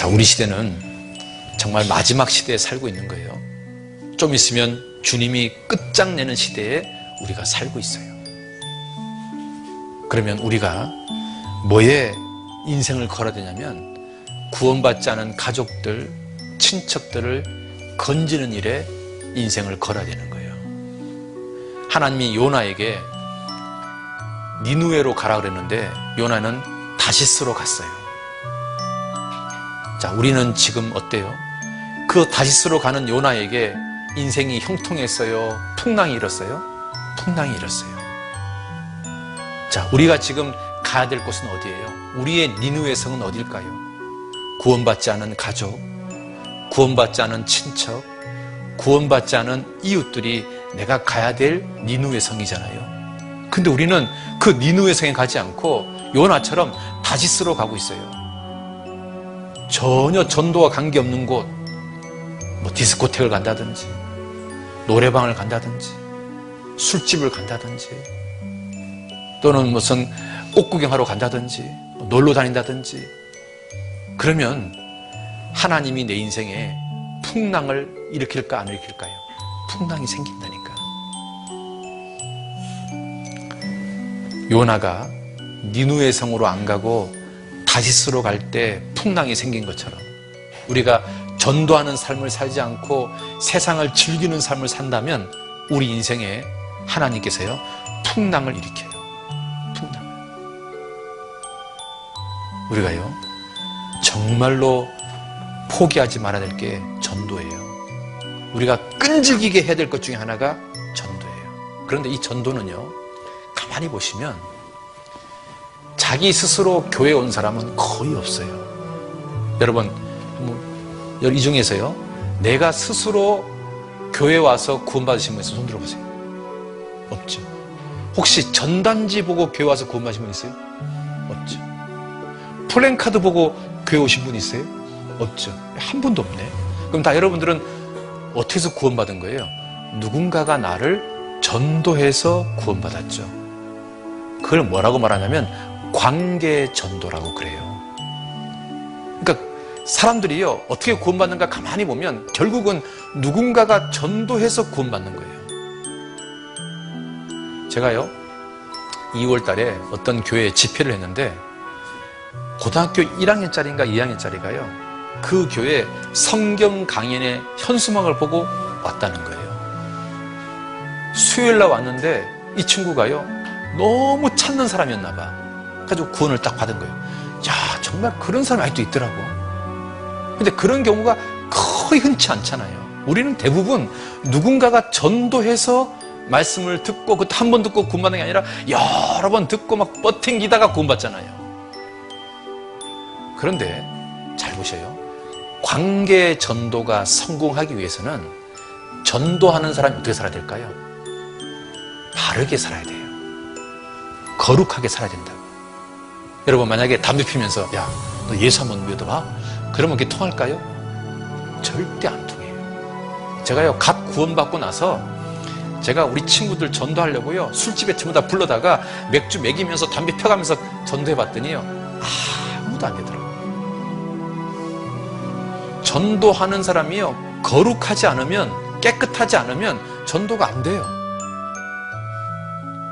자, 우리 시대는 정말 마지막 시대에 살고 있는 거예요. 좀 있으면 주님이 끝장내는 시대에 우리가 살고 있어요. 그러면 우리가 뭐에 인생을 걸어야 되냐면 구원받지 않은 가족들, 친척들을 건지는 일에 인생을 걸어야 되는 거예요. 하나님이 요나에게 니누웨로 가라 그랬는데 요나는 다시스로 갔어요. 자, 우리는 지금 어때요? 그 다시스로 가는 요나에게 인생이 형통했어요? 풍랑이 일었어요? 풍랑이 일었어요. 자, 우리가 지금 가야 될 곳은 어디예요? 우리의 니누웨 성은 어딜까요? 구원받지 않은 가족, 구원받지 않은 친척, 구원받지 않은 이웃들이 내가 가야 될 니누웨 성이잖아요. 근데 우리는 그 니누웨 성에 가지 않고 요나처럼 다시스로 가고 있어요. 전혀 전도와 관계없는 곳, 뭐 디스코텍을 간다든지 노래방을 간다든지 술집을 간다든지 또는 무슨 꽃 구경하러 간다든지 놀러 다닌다든지 그러면 하나님이 내 인생에 풍랑을 일으킬까 안 일으킬까요? 풍랑이 생긴다니까. 요나가 니누웨 성으로 안 가고 다시스로 갈 때 풍랑이 생긴 것처럼 우리가 전도하는 삶을 살지 않고 세상을 즐기는 삶을 산다면 우리 인생에 하나님께서요 풍랑을 일으켜요. 풍랑을. 우리가요 정말로 포기하지 말아야 될 게 전도예요. 우리가 끈질기게 해야 될 것 중에 하나가 전도예요. 그런데 이 전도는요 가만히 보시면 자기 스스로 교회에 온 사람은 거의 없어요. 여러분 이 중에서요 내가 스스로 교회에 와서 구원받으신 분 있어요? 손 들어보세요. 없죠. 혹시 전단지 보고 교회 와서 구원받으신 분 있어요? 없죠. 플랜카드 보고 교회 오신 분 있어요? 없죠. 한 분도 없네. 그럼 다 여러분들은 어떻게 해서 구원받은 거예요? 누군가가 나를 전도해서 구원받았죠. 그걸 뭐라고 말하냐면 관계 전도라고 그래요. 그러니까 사람들이요 어떻게 구원받는가 가만히 보면 결국은 누군가가 전도해서 구원받는 거예요. 제가요 2월 달에 어떤 교회에 집회를 했는데 고등학교 1학년짜리인가 2학년짜리가요 그 교회 성경 강연의 현수막을 보고 왔다는 거예요. 수요일날 왔는데 이 친구가요 너무 찾는 사람이었나 봐. 그래가지고 구원을 딱 받은 거예요. 야 정말 그런 사람이 아직도 있더라고. 근데 그런 경우가 거의 흔치 않잖아요. 우리는 대부분 누군가가 전도해서 말씀을 듣고 그것도 한 번 듣고 구원받는 게 아니라 여러 번 듣고 막 뻗팅기다가 구원받잖아요. 그런데 잘 보셔요. 관계 전도가 성공하기 위해서는 전도하는 사람이 어떻게 살아야 될까요? 바르게 살아야 돼요. 거룩하게 살아야 된다고. 여러분 만약에 담배 피면서 야, 너 예수 한번 믿어봐? 그러면 그게 통할까요? 절대 안 통해요. 제가요 갓 구원받고 나서 제가 우리 친구들 전도하려고요 술집에 전부 다 불러다가 맥주 먹이면서 담배 펴가면서 전도해봤더니요 아무도 안 되더라고요. 전도하는 사람이요 거룩하지 않으면 깨끗하지 않으면 전도가 안 돼요.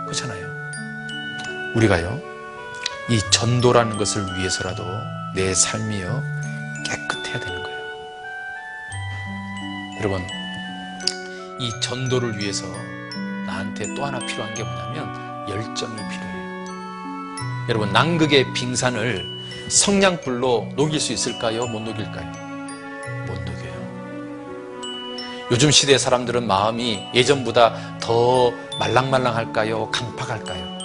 그렇잖아요. 우리가요 이 전도라는 것을 위해서라도 내 삶이요 깨끗해야 되는 거예요. 여러분 이 전도를 위해서 나한테 또 하나 필요한 게 뭐냐면 열정이 필요해요. 여러분 남극의 빙산을 성냥불로 녹일 수 있을까요? 못 녹일까요? 못 녹여요. 요즘 시대 사람들은 마음이 예전보다 더 말랑말랑할까요? 강팍할까요?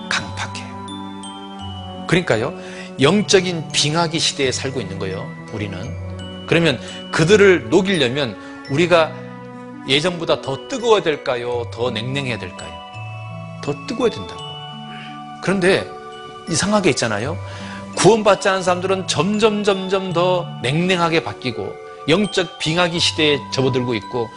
강팍해요. 그러니까요 영적인 빙하기 시대에 살고 있는 거예요. 우리는. 그러면 그들을 녹이려면 우리가 예전보다 더 뜨거워야 될까요? 더 냉랭해야 될까요? 더 뜨거워야 된다고. 그런데 이상하게 있잖아요. 구원받지 않은 사람들은 점점 더 냉랭하게 바뀌고 영적 빙하기 시대에 접어들고 있고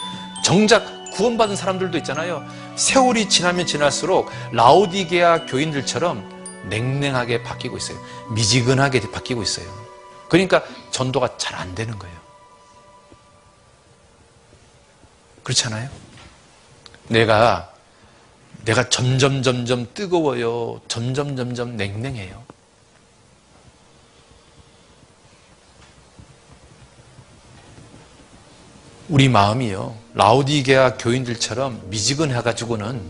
정작 구원받은 사람들도 있잖아요. 세월이 지나면 지날수록 라오디게아 교인들처럼 냉랭하게 바뀌고 있어요. 미지근하게 바뀌고 있어요. 그러니까 전도가 잘 안 되는 거예요. 그렇지 않아요? 내가 점점 뜨거워요. 점점 냉랭해요. 우리 마음이요, 라오디게아 교인들처럼 미지근해가지고는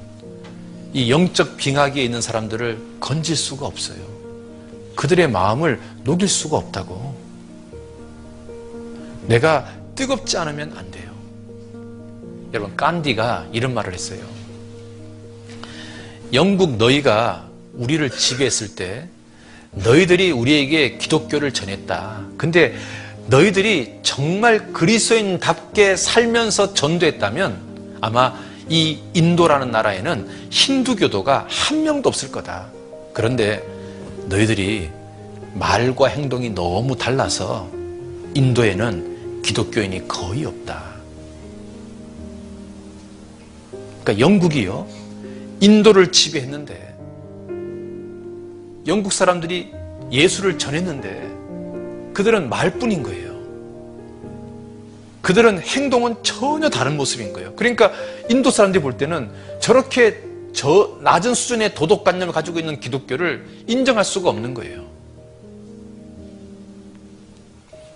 이 영적 빙하기에 있는 사람들을 건질 수가 없어요. 그들의 마음을 녹일 수가 없다고. 내가 뜨겁지 않으면 안 돼요. 여러분, 간디가 이런 말을 했어요. 영국 너희가 우리를 지배했을 때 너희들이 우리에게 기독교를 전했다. 근데 너희들이 정말 그리스도인답게 살면서 전도했다면 아마 이 인도라는 나라에는 힌두교도가 한 명도 없을 거다. 그런데 너희들이 말과 행동이 너무 달라서 인도에는 기독교인이 거의 없다. 그러니까 영국이요, 인도를 지배했는데, 영국 사람들이 예수를 전했는데 그들은 말뿐인 거예요. 그들은 행동은 전혀 다른 모습인 거예요. 그러니까 인도 사람들이 볼 때는 저렇게 낮은 수준의 도덕관념을 가지고 있는 기독교를 인정할 수가 없는 거예요.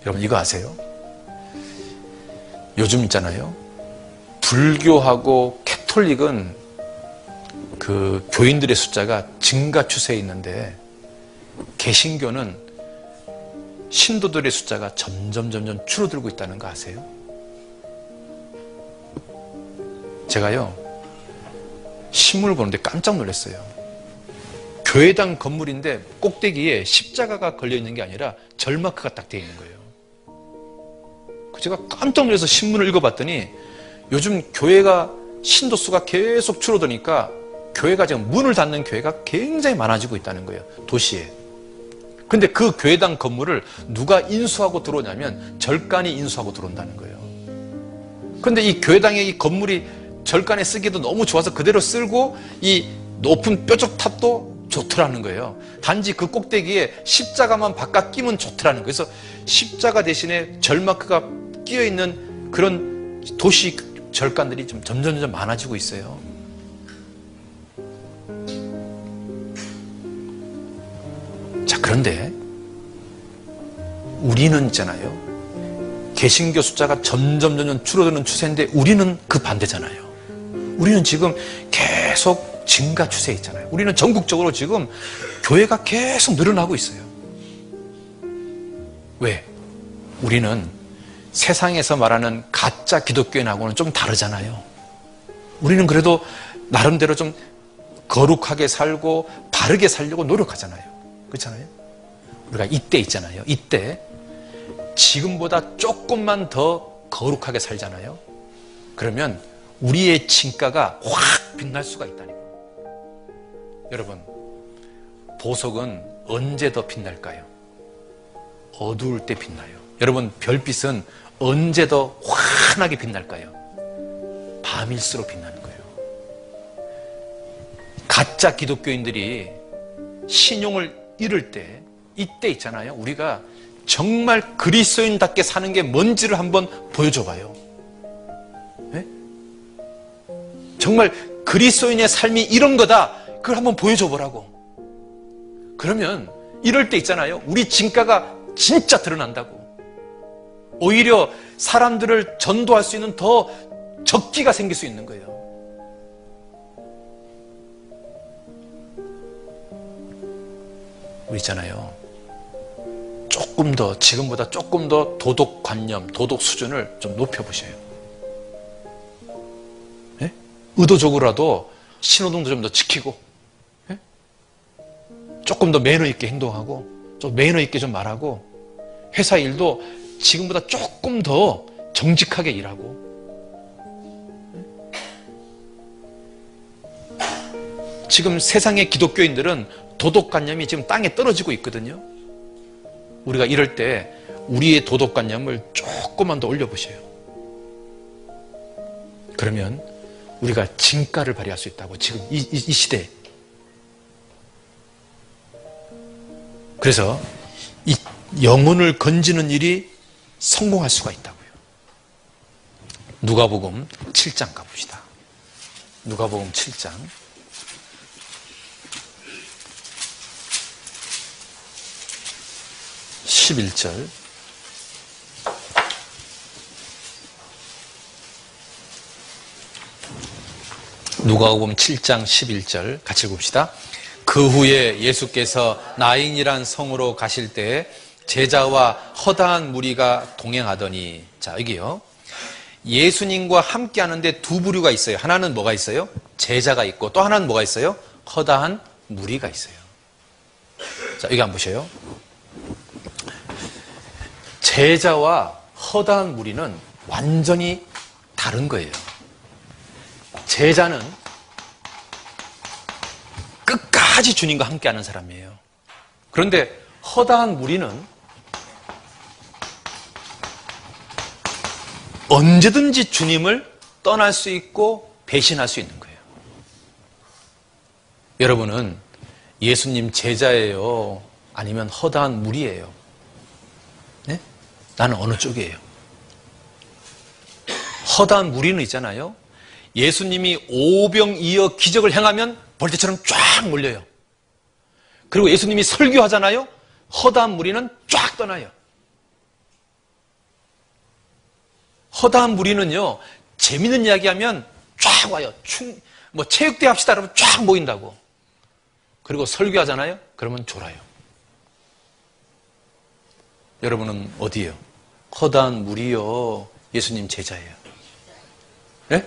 여러분, 이거 아세요? 요즘 있잖아요, 불교하고 캐톨릭은 그 교인들의 숫자가 증가 추세에 있는데 개신교는 신도들의 숫자가 점점 줄어들고 있다는 거 아세요? 제가요, 신문을 보는데 깜짝 놀랐어요. 교회당 건물인데 꼭대기에 십자가가 걸려있는 게 아니라 절마크가 딱 되어 있는 거예요. 제가 깜짝 놀라서 신문을 읽어봤더니 요즘 교회가 신도 수가 계속 줄어드니까 교회가 지금 문을 닫는 교회가 굉장히 많아지고 있다는 거예요, 도시에. 근데 그 교회당 건물을 누가 인수하고 들어오냐면 절간이 인수하고 들어온다는 거예요. 근데 이 교회당의 이 건물이 절간에 쓰기도 너무 좋아서 그대로 쓸고 이 높은 뾰족탑도 좋더라는 거예요. 단지 그 꼭대기에 십자가만 바깥 끼면 좋더라는 거예요. 그래서 십자가 대신에 절마크가 끼어있는 그런 도시 절간들이 좀 점점 많아지고 있어요. 자, 그런데 우리는 있잖아요, 개신교 숫자가 점점 줄어드는 추세인데 우리는 그 반대잖아요. 우리는 지금 계속 증가 추세에 있잖아요. 우리는 전국적으로 지금 교회가 계속 늘어나고 있어요. 왜? 우리는 세상에서 말하는 가짜 기독교인하고는 좀 다르잖아요. 우리는 그래도 나름대로 좀 거룩하게 살고 바르게 살려고 노력하잖아요. 그렇잖아요? 우리가 이때 있잖아요. 이때 지금보다 조금만 더 거룩하게 살잖아요. 그러면 우리의 진가가 확 빛날 수가 있다는 거예요. 여러분, 보석은 언제 더 빛날까요? 어두울 때 빛나요. 여러분, 별빛은 언제 더 환하게 빛날까요? 밤일수록 빛나는 거예요. 가짜 기독교인들이 신용을 잃을 때, 이때 있잖아요, 우리가 정말 그리스도인답게 사는 게 뭔지를 한번 보여줘 봐요. 네? 정말 그리스도인의 삶이 이런 거다, 그걸 한번 보여줘 보라고. 그러면 이럴 때 있잖아요, 우리 진가가 진짜 드러난다고. 오히려 사람들을 전도할 수 있는 더 적기가 생길 수 있는 거예요. 우리 있잖아요, 조금 더, 지금보다 조금 더 도덕관념, 도덕 수준을 좀 높여보셔요. 네? 의도적으로라도 신호등도 좀 더 지키고, 네? 조금 더 매너 있게 행동하고, 좀 매너 있게 좀 말하고, 회사 일도 지금보다 조금 더 정직하게 일하고. 지금 세상의 기독교인들은 도덕관념이 지금 땅에 떨어지고 있거든요. 우리가 이럴 때 우리의 도덕관념을 조금만 더 올려보셔요. 그러면 우리가 진가를 발휘할 수 있다고, 지금 이 시대에. 그래서 영혼을 건지는 일이 성공할 수가 있다고요. 누가복음 7장 가봅시다. 누가복음 7장 11절. 누가복음 7장 11절 같이 읽읍시다. 그 후에 예수께서 나인이란 성으로 가실 때 제자와 허다한 무리가 동행하더니, 자 여기요, 예수님과 함께 하는데 두 부류가 있어요. 하나는 뭐가 있어요? 제자가 있고, 또 하나는 뭐가 있어요? 허다한 무리가 있어요. 자 여기 한번 보세요. 제자와 허다한 무리는 완전히 다른 거예요. 제자는 끝까지 주님과 함께하는 사람이에요. 그런데 허다한 무리는 언제든지 주님을 떠날 수 있고 배신할 수 있는 거예요. 여러분은 예수님 제자예요? 아니면 허다한 무리예요? 네? 나는 어느 쪽이에요? 허다한 무리는 있잖아요. 예수님이 오병이어 기적을 행하면 벌떼처럼 쫙 몰려요. 그리고 예수님이 설교하잖아요. 허다한 무리는 쫙 떠나요. 허다한 무리는요, 재밌는 이야기하면 쫙 와요. 체육대회 합시다 그러면 쫙 모인다고. 그리고 설교하잖아요. 그러면 졸아요. 여러분은 어디예요? 허다한 무리요, 예수님 제자예요? 네?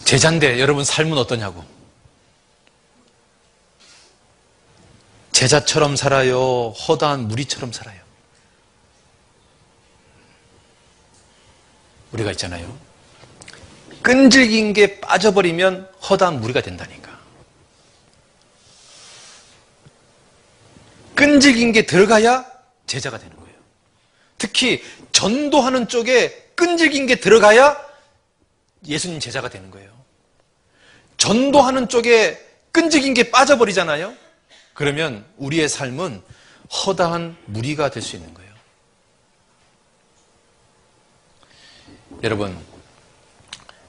제자인데 여러분 삶은 어떠냐고. 제자처럼 살아요? 허다한 무리처럼 살아요? 우리가 있잖아요, 끈질긴 게 빠져버리면 허다한 무리가 된다니까. 끈질긴 게 들어가야 제자가 되는 거예요. 특히 전도하는 쪽에 끈질긴 게 들어가야 예수님 제자가 되는 거예요. 전도하는 쪽에 끈질긴 게 빠져버리잖아요. 그러면 우리의 삶은 허다한 무리가 될 수 있는 거예요. 여러분,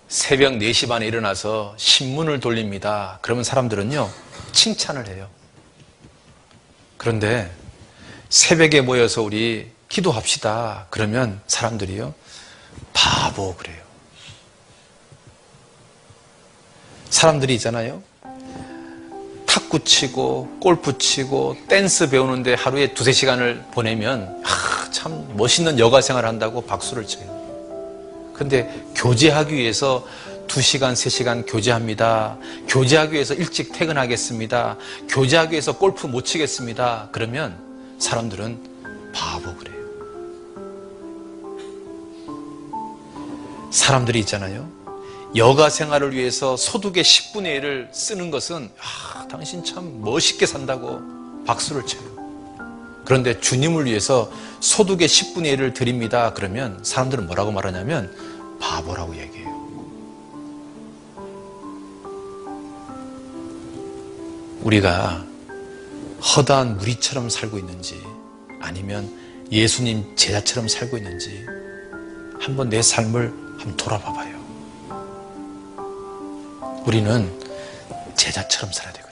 새벽 4시 반에 일어나서 신문을 돌립니다. 그러면 사람들은요, 칭찬을 해요. 그런데 새벽에 모여서 우리 기도합시다. 그러면 사람들이요, 바보 그래요. 사람들이 있잖아요, 탁구 치고 골프 치고 댄스 배우는데 하루에 2-3시간을 보내면 참 멋있는 여가 생활을 한다고 박수를 쳐요. 근데 교제하기 위해서 2시간, 3시간 교제합니다. 교제하기 위해서 일찍 퇴근하겠습니다. 교제하기 위해서 골프 못 치겠습니다. 그러면 사람들은 바보 그래요. 사람들이 있잖아요, 여가 생활을 위해서 소득의 10분의 1을 쓰는 것은 당신 참 멋있게 산다고 박수를 쳐요. 그런데 주님을 위해서 소득의 10분의 1을 드립니다. 그러면 사람들은 뭐라고 말하냐면 바보라고 얘기해요. 우리가 허다한 무리처럼 살고 있는지 아니면 예수님 제자처럼 살고 있는지 한번 내 삶을 한번 돌아봐 봐요. 우리는 제자처럼 살아야 되고